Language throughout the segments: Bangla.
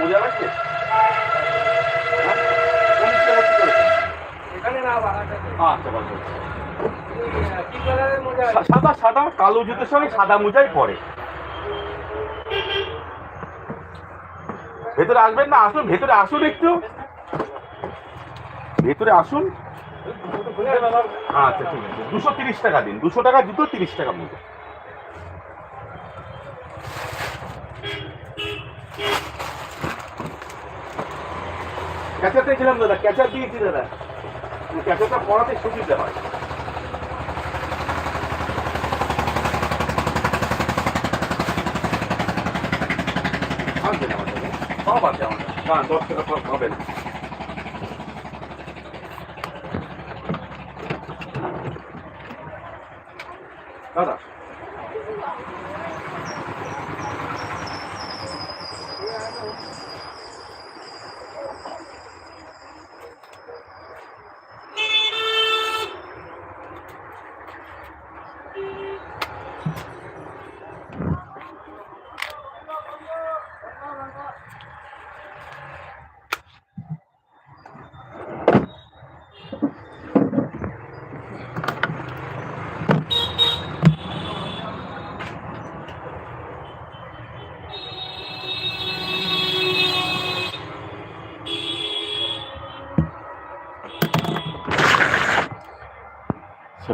মোজা লাগছে? সাদা সাদা কালো জুতোর সঙ্গে সাদা মোজাই পরে। ভেতরে আসবেন না? আসুন, ভেতরে আসুন, একটু ভেতরে আসুন। আচ্ছা ঠিক আছে, 230 টাকা দিন। 200 টাকা জুতো, 30 টাকা মোজা। ক্যাচার দিয়েছিলাম দাদা, ক্যাচার দিয়েছি দাদা। ক্যাচারটা পড়াতে সুবিধা হয়। সব আছে আমাদের। হ্যাঁ, 10 টাকা হবে না দাদা।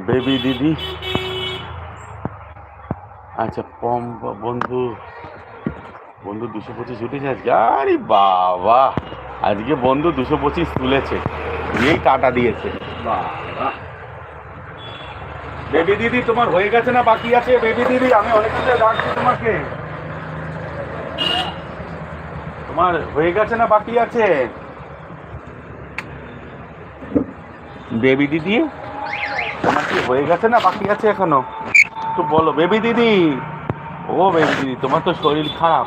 বেবি দিদি, আচ্ছা বন্ধু 225 উঠেছে আজকে। আরে বাবা, আজকে বন্ধু 225 তুলেছে, দিয়েই টাটা দিয়েছে। বাবা, বেবি দিদি তোমার হয়ে গেছে না বাকি আছে? বেবি দিদি, আমি অনেকক্ষণ ধরে ডাকছি তোমাকে। তোমার হয়ে গেছে না বাকি আছে? বেবি দিদি, তোমার কি হয়ে গেছে না বাকি আছে এখনো? একটু বলো বেবি দিদি। ও বেবি দিদি, তোমার তো শরীর খারাপ,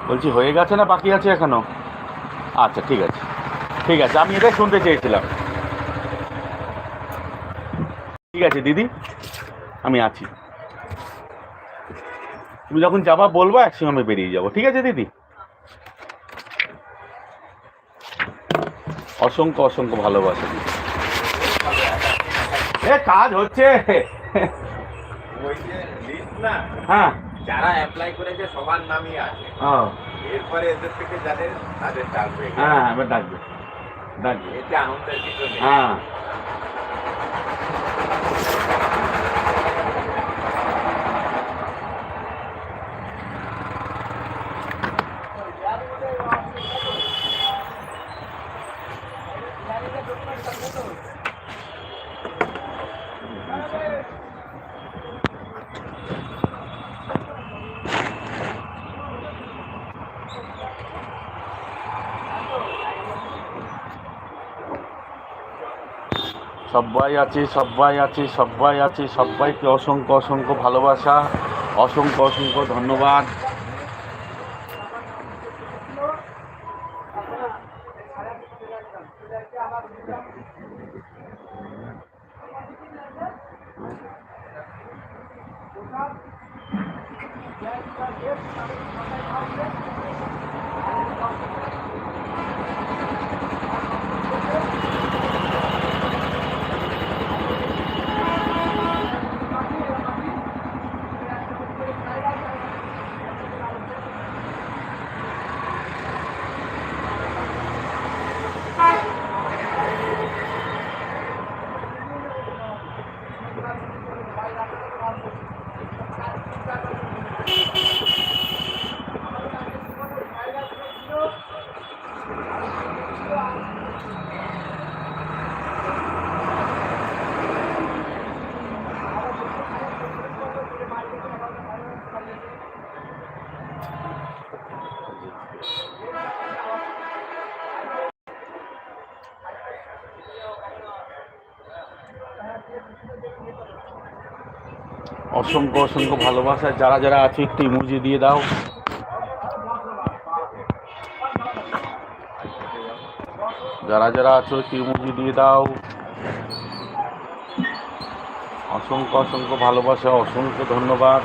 বলছি হয়ে গেছে না বাকি আছে এখনো? আচ্ছা ঠিক আছে, ঠিক আছে, আমি এটাই শুনতে চেয়েছিলাম। ঠিক আছে দিদি, আমি আছি। তুমি যখন যাবা বলবো, একসঙ্গে আমি বেরিয়ে যাবো। ঠিক আছে দিদি, অসংখ্য অসংখ্য ভালোবাসা। এ কাজ হচ্ছে। হ্যাঁ, যারা অ্যাপ্লাই করেছে সবার নামই আছে। এরপরে এদের থেকে যাদের তাদের ডাকবে। হ্যাঁ, এবার ডাকবে, ডাকবে। এটা আনন্দের কিছু নেই। হ্যাঁ, সবাই আছে, সবাই আছে, সবাই আছে, সবাইকে অসংখ্য অসংখ্য ভালোবাসা, অসংখ্য অসংখ্য ধন্যবাদ। অসংখ্য অসংখ্য ভালোবাসা। যারা যারা আছে একটু ইমোজি দিয়ে দাও। যারা যারা আছো একটু ইমোজি দিয়ে দাও। অসংখ্য অসংখ্য ভালোবাসা, অসংখ্য ধন্যবাদ।